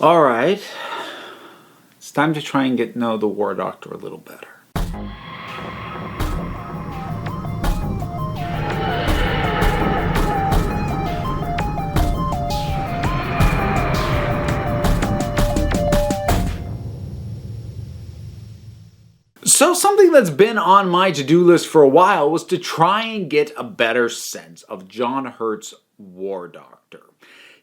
All right, it's time to try and get to know the War Doctor a little better. So something that's been on my to-do list for a while was to try and get a better sense of John Hurt's War Doctor.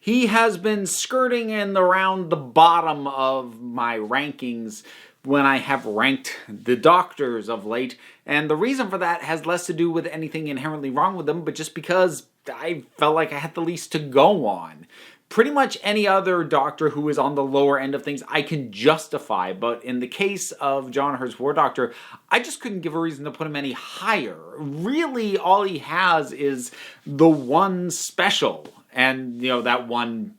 He has been skirting in around the bottom of my rankings when I have ranked the Doctors of late, and the reason for that has less to do with anything inherently wrong with them, but just because I felt like I had the least to go on. Pretty much any other Doctor who is on the lower end of things I can justify, but in the case of John Hurt's War Doctor, I just couldn't give a reason to put him any higher. Really, all he has is the one special, and that one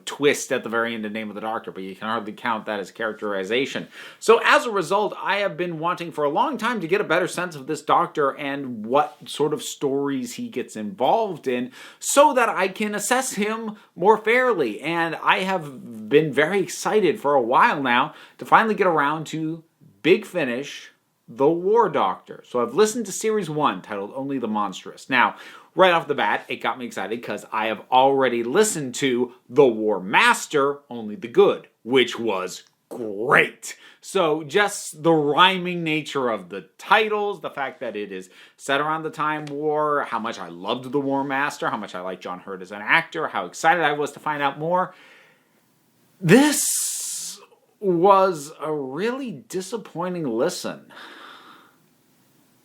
twist at the very end of Name of the Doctor, but you can hardly count that as characterization. So as a result, I have been wanting for a long time to get a better sense of this Doctor and what sort of stories he gets involved in so that I can assess him more fairly. And I have been very excited for a while now to finally get around to Big Finish, The War Doctor. So I've listened to Series 1, titled Only the Monstrous. Now, right off the bat, it got me excited because I have already listened to The War Master, Only the Good, which was great. So just the rhyming nature of the titles, the fact that it is set around the Time War, how much I loved The War Master, how much I liked John Hurt as an actor, how excited I was to find out more. This was a really disappointing listen.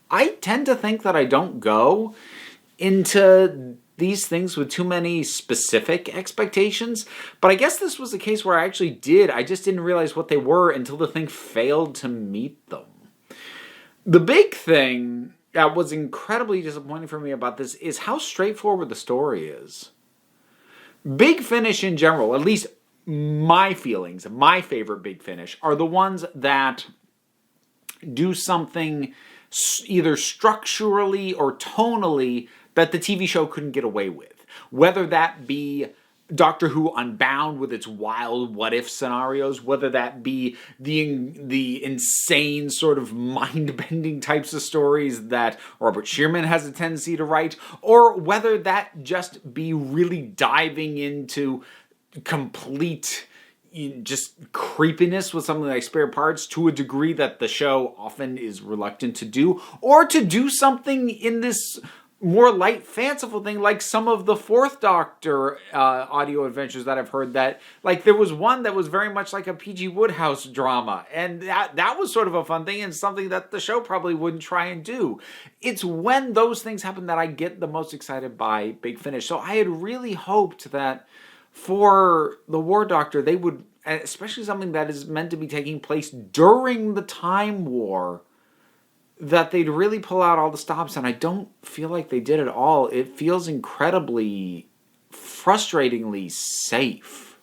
I tend to think that I don't go into these things with too many specific expectations, but I guess this was a case where I actually did. I just didn't realize what they were until the thing failed to meet them. The big thing that was incredibly disappointing for me about this is how straightforward the story is. Big Finish in general, at least my feelings, my favorite Big Finish, are the ones that do something either structurally or tonally that the TV show couldn't get away with. Whether that be Doctor Who Unbound with its wild what-if scenarios, whether that be the insane sort of mind-bending types of stories that Robert Shearman has a tendency to write, or whether that just be really diving into complete just creepiness with something like spare parts to a degree that the show often is reluctant to do, or to do something in this more light, fanciful thing, like some of the Fourth Doctor audio adventures that I've heard. That, like, there was one that was very much like a P.G. Wodehouse drama, and that was sort of a fun thing and something that the show probably wouldn't try and do. It's when those things happen that I get the most excited by Big Finish. So I had really hoped that for the War Doctor, they would, especially something that is meant to be taking place during the Time War, that they'd really pull out all the stops, and I don't feel like they did at all. It feels incredibly, frustratingly safe.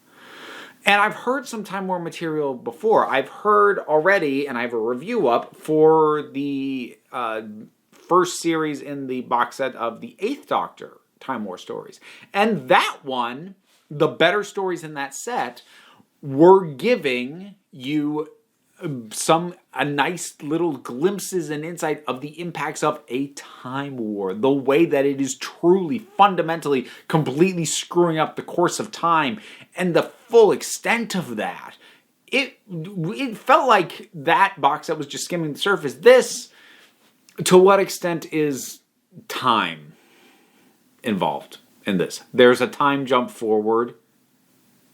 And I've heard some Time War material before. I've heard already, and I have a review up for the first series in the box set of the 8th Doctor Time War stories. And that one, the better stories in that set, were giving you a nice little glimpses and insight of the impacts of a time war, the way that it is truly, fundamentally, completely screwing up the course of time, and the full extent of that. It felt like that box that was just skimming the surface. This, to what extent is time involved in this? There's a time jump forward.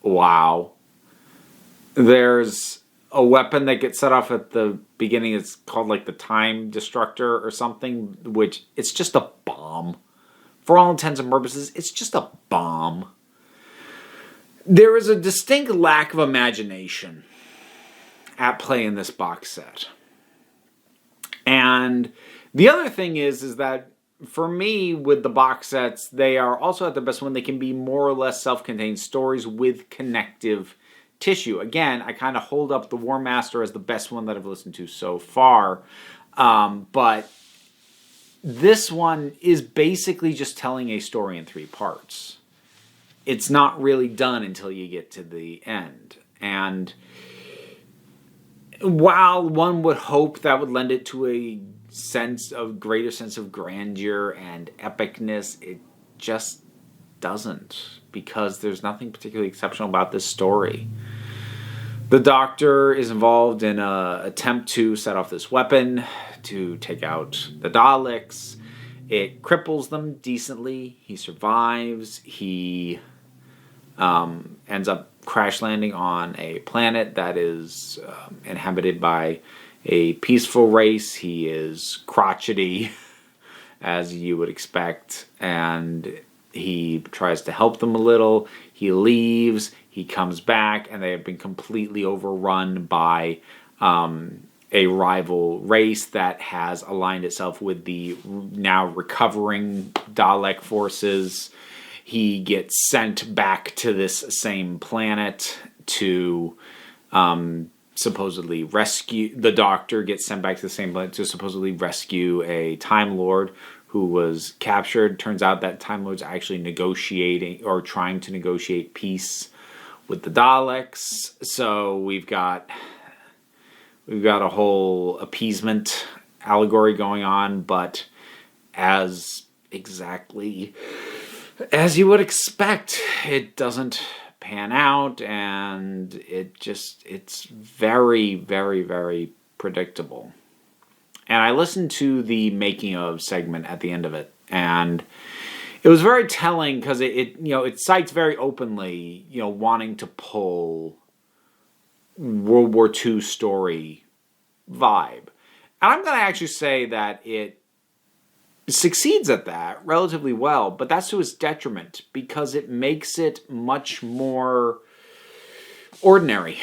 Wow. There's a weapon that gets set off at the beginning. It's called like the Time Destructor or something, which it's just a bomb. For all intents and purposes, it's just a bomb. There is a distinct lack of imagination at play in this box set. And the other thing is that for me, with the box sets, they are also at their best when they can be more or less self-contained stories with connective tissue. Again, I kind of hold up The War Master as the best one that I've listened to so far. But this one is basically just telling a story in 3 parts. it's not really done until you get to the end. And while one would hope that would lend it to a greater sense of grandeur and epicness, it just doesn't, because there's nothing particularly exceptional about this story. The Doctor is involved in an attempt to set off this weapon to take out the Daleks. It cripples them decently. He survives. He ends up crash landing on a planet that is inhabited by a peaceful race. He is crotchety, as you would expect, and he tries to help them a little. He leaves. He comes back, and they have been completely overrun by a rival race that has aligned itself with the now recovering Dalek forces. He gets sent back to this same planet to supposedly rescue... The Doctor gets sent back to the same planet to supposedly rescue a Time Lord who was captured. Turns out that Time Lord's actually negotiating, or trying to negotiate, peace with the Daleks. So we've got a whole appeasement allegory going on, but exactly as you would expect, it doesn't pan out, and it's very, very, very predictable. And I listened to the making of segment at the end of it, and it was very telling, because it cites very openly, wanting to pull World War II story vibe. And I'm going to actually say that it succeeds at that relatively well, but that's to its detriment, because it makes it much more ordinary.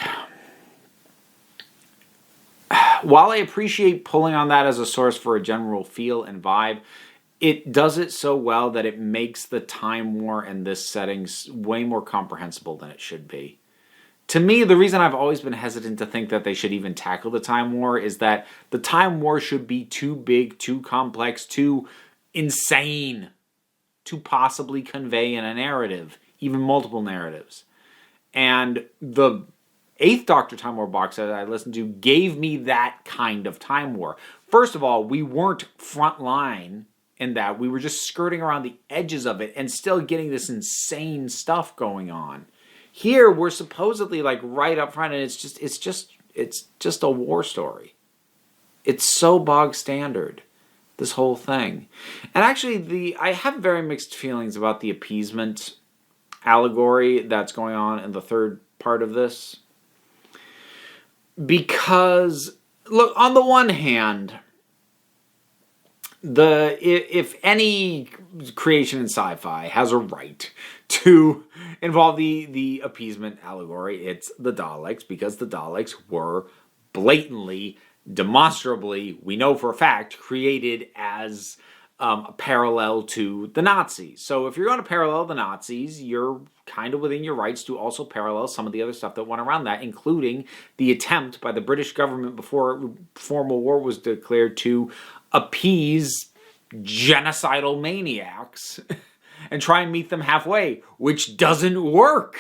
While I appreciate pulling on that as a source for a general feel and vibe, it does it so well that it makes the Time War and this setting way more comprehensible than it should be. To me, the reason I've always been hesitant to think that they should even tackle the Time War is that the Time War should be too big, too complex, too insane to possibly convey in a narrative, even multiple narratives. And the 8th Doctor Time War box set I listened to gave me that kind of Time War. First of all, we weren't frontline in that. We were just skirting around the edges of it and still getting this insane stuff going on. Here, we're supposedly like right up front, and it's just a war story. It's so bog standard, this whole thing. And actually, I have very mixed feelings about the appeasement allegory that's going on in the third part of this. Because, look, on the one hand, if any creation in sci-fi has a right to involve the appeasement allegory, it's the Daleks, because the Daleks were blatantly, demonstrably, we know for a fact, created as a parallel to the Nazis. So if you're going to parallel the Nazis, you're kind of within your rights to also parallel some of the other stuff that went around that, including the attempt by the British government before formal war was declared to appease genocidal maniacs and try and meet them halfway, which doesn't work.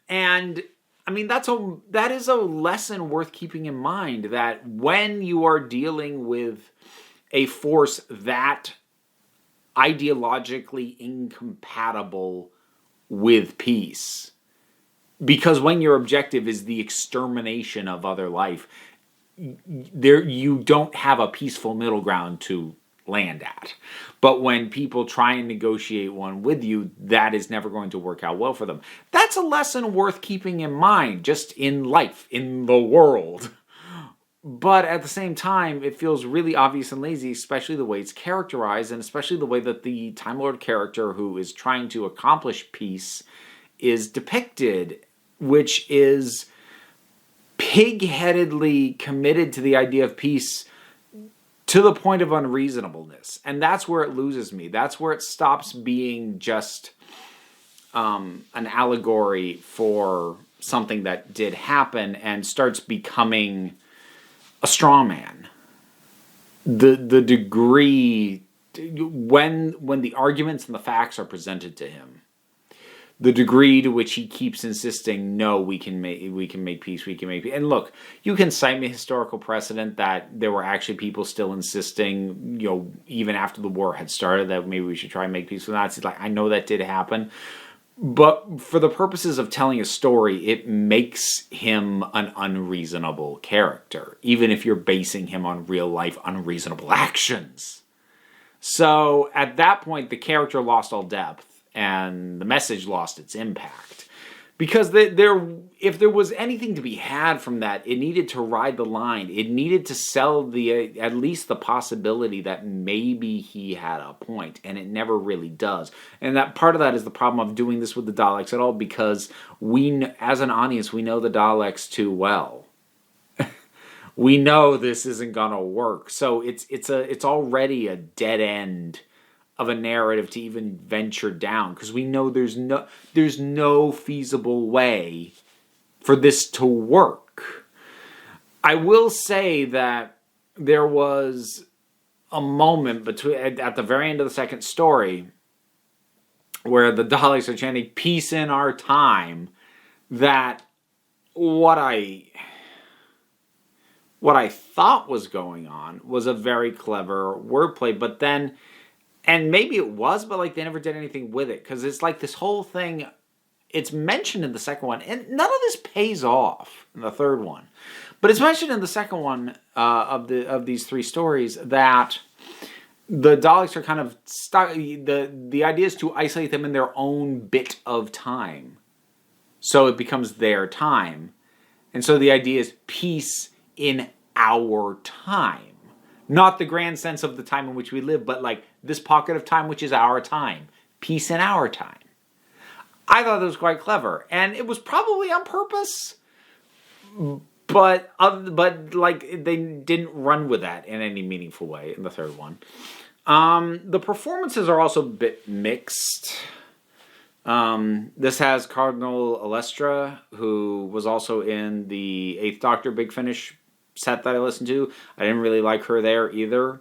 And I mean, that is a lesson worth keeping in mind, that when you are dealing with a force that ideologically incompatible with peace, because when your objective is the extermination of other life, you don't have a peaceful middle ground to land at. But when people try and negotiate one with you, that is never going to work out well for them. That's a lesson worth keeping in mind, just in life, in the world. But at the same time, it feels really obvious and lazy, especially the way it's characterized, and especially the way that the Time Lord character who is trying to accomplish peace is depicted, which is pig-headedly committed to the idea of peace to the point of unreasonableness. And that's where it loses me. That's where it stops being just an allegory for something that did happen and starts becoming a straw man. The degree, when the arguments and the facts are presented to him, the degree to which he keeps insisting, no, we can make peace, and look, you can cite me historical precedent that there were actually people still insisting, even after the war had started, that maybe we should try and make peace with the Nazis. Like, I know that did happen, but for the purposes of telling a story, it makes him an unreasonable character, even if you're basing him on real life unreasonable actions. So at that point, the character lost all depth, and the message lost its impact. Because if there was anything to be had from that, it needed to ride the line. It needed to sell at least the possibility that maybe he had a point, and it never really does. And that part of that is the problem of doing this with the Daleks at all, because as an audience, we know the Daleks too well. We know this isn't gonna work, so it's already a dead end of a narrative to even venture down, because we know there's no feasible way for this to work. I will say that there was a moment at the very end of the second story where the Daleks are chanting "Peace in our time," that what I thought was going on was a very clever wordplay, but then, and maybe it was, but like they never did anything with it, because it's like this whole thing, it's mentioned in the second one, and none of this pays off in the third one, but it's mentioned in the second one of these three stories that the Daleks are kind of stuck. The idea is to isolate them in their own bit of time, so it becomes their time, and so the idea is peace in our time. Not the grand sense of the time in which we live, but like this pocket of time which is our time. Peace in our time. I thought that was quite clever, and it was probably on purpose, but like they didn't run with that in any meaningful way in the third one. The performances are also a bit mixed. This has Cardinal Alestra, who was also in the Eighth Doctor Big Finish set that I listened to. I didn't really like her there either.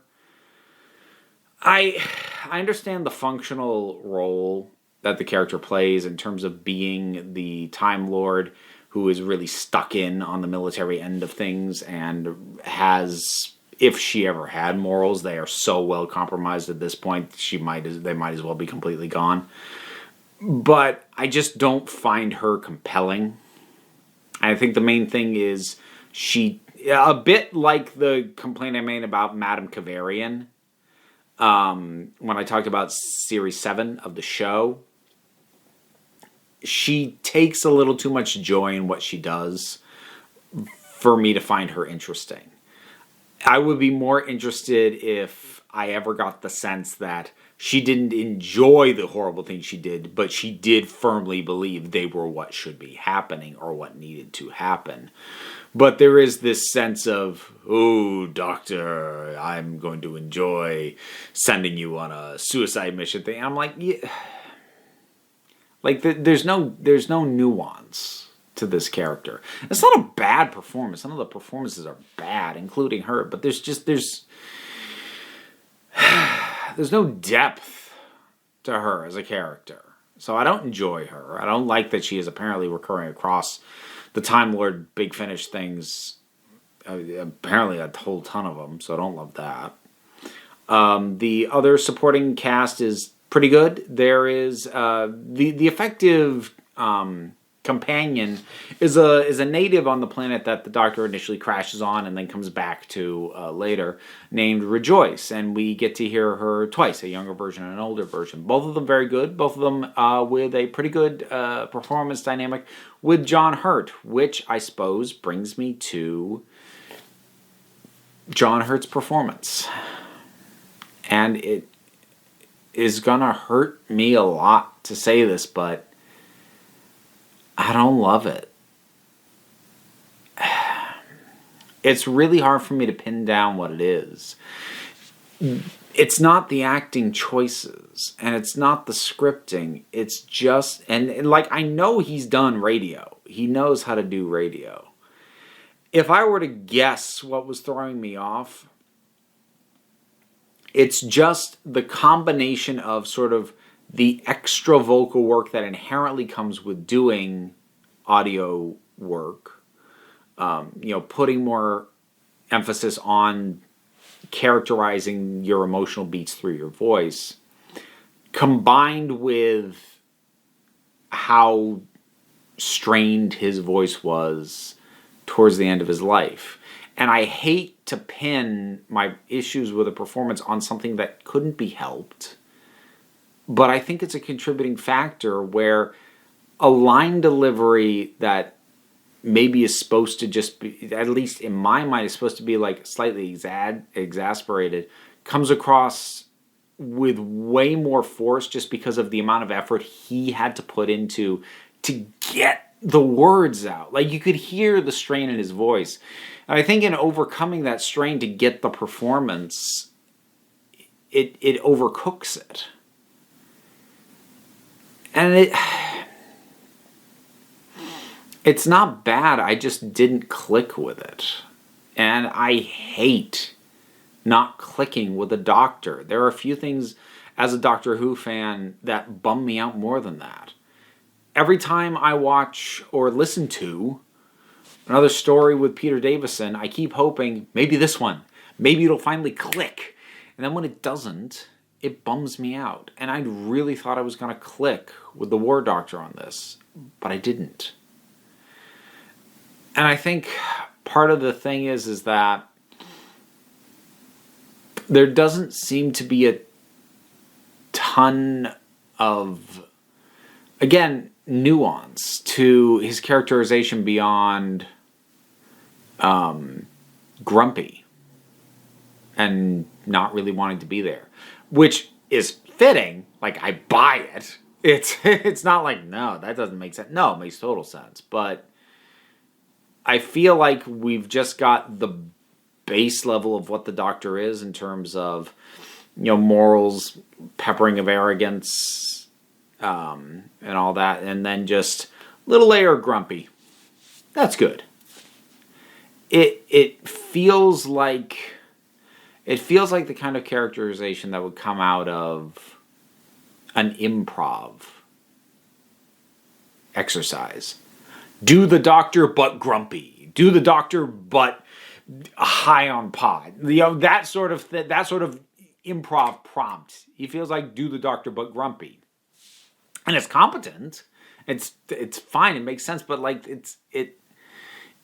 I understand the functional role that the character plays in terms of being the Time Lord who is really stuck in on the military end of things and has, if she ever had morals, they are so well compromised at this point they might as well be completely gone. But I just don't find her compelling. I think the main thing is a bit like the complaint I made about Madame Kavarian when I talked about Series 7 of the show. She takes a little too much joy in what she does for me to find her interesting. I would be more interested if I ever got the sense that she didn't enjoy the horrible things she did, but she did firmly believe they were what should be happening or what needed to happen. But there is this sense of, oh, Doctor, I'm going to enjoy sending you on a suicide mission thing. And I'm like, yeah. Like, there's no nuance to this character. It's not a bad performance. None of the performances are bad, including her. But there's no depth to her as a character. So I don't enjoy her. I don't like that she is apparently recurring across the Time Lord Big Finish things. Apparently a whole ton of them, so I don't love that. The other supporting cast is pretty good. There is the effective companion is a native on the planet that the Doctor initially crashes on and then comes back to later, named Rejoice, and we get to hear her twice, a younger version and an older version. Both of them very good. Both of them with a pretty good performance dynamic with John Hurt, which I suppose brings me to John Hurt's performance. And it is gonna hurt me a lot to say this, but I don't love it. It's really hard for me to pin down what it is. It's not the acting choices, and it's not the scripting. It's just, and like, I know he's done radio. He knows how to do radio. If I were to guess what was throwing me off, it's just the combination of sort of the extra vocal work that inherently comes with doing audio work, putting more emphasis on characterizing your emotional beats through your voice, combined with how strained his voice was towards the end of his life. And I hate to pin my issues with a performance on something that couldn't be helped, but I think it's a contributing factor where a line delivery that maybe is supposed to just be, at least in my mind, is supposed to be like slightly exasperated, comes across with way more force just because of the amount of effort he had to put into to get the words out. Like, you could hear the strain in his voice. And I think in overcoming that strain to get the performance, it overcooks it. And it's not bad, I just didn't click with it. And I hate not clicking with a Doctor. There are a few things as a Doctor Who fan that bum me out more than that. Every time I watch or listen to another story with Peter Davison, I keep hoping, maybe this one, maybe it'll finally click. And then when it doesn't, it bums me out. And I really thought I was going to click with the War Doctor on this, but I didn't. And I think part of the thing is that there doesn't seem to be a ton of, again, nuance to his characterization beyond grumpy and not really wanting to be there, which is fitting. Like, I buy it. It's not like, no, that doesn't make sense. No, it makes total sense. But I feel like we've just got the base level of what the Doctor is in terms of, morals, peppering of arrogance, and all that, and then just a little layer of grumpy. That's good. It feels like the kind of characterization that would come out of an improv exercise. Do the Doctor but grumpy. Do the Doctor but high on pot. That sort of improv prompt. He feels like do the Doctor but grumpy. And it's competent. It's fine. It makes sense. But like it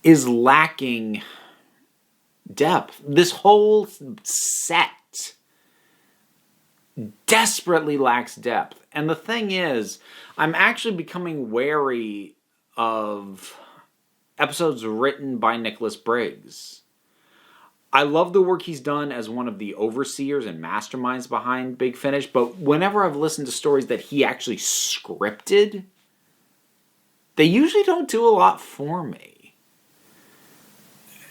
is lacking depth. This whole set desperately lacks depth. And the thing is, I'm actually becoming wary of episodes written by Nicholas Briggs. I love the work he's done as one of the overseers and masterminds behind Big Finish, but whenever I've listened to stories that he actually scripted, they usually don't do a lot for me.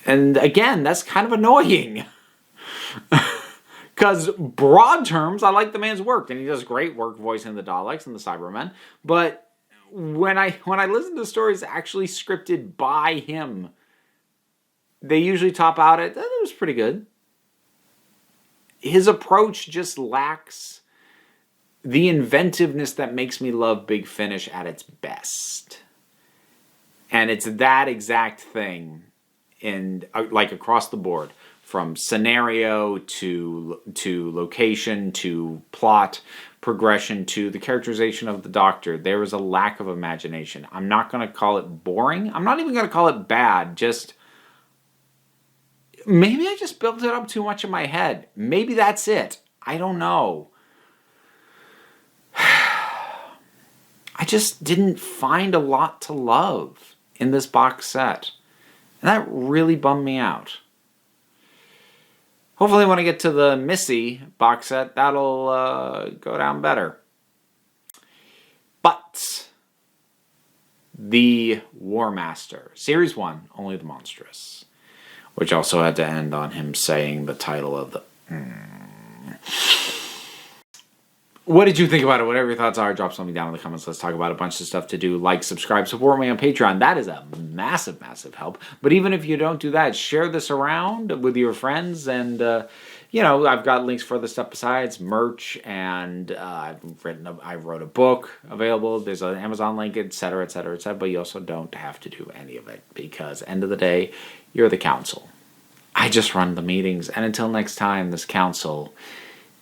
And again, that's kind of annoying. Because broad terms, I like the man's work, and he does great work voicing the Daleks and the Cybermen, but when I listen to stories actually scripted by him, they usually top out at, that was pretty good. His approach just lacks the inventiveness that makes me love Big Finish at its best. And it's that exact thing in like across the board, from scenario to location to plot progression to the characterization of the Doctor. There is a lack of imagination. I'm not going to call it boring. I'm not even going to call it bad. Just maybe I just built it up too much in my head. Maybe that's it. I don't know. I just didn't find a lot to love in this box set. And that really bummed me out. Hopefully when I get to the Missy box set, that'll go down better. But the War Master, Series 1, Only the Monstrous, which also had to end on him saying the title of the... What did you think about it? Whatever your thoughts are, drop something down in the comments. Let's talk about a bunch of stuff to do. Like, subscribe, support me on Patreon. That is a massive, massive help. But even if you don't do that, share this around with your friends and, I've got links for other stuff besides merch, and I wrote a book available. There's an Amazon link, etc., etc., etc. But you also don't have to do any of it because, end of the day, you're the council. I just run the meetings, and until next time, this council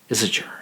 is adjourned.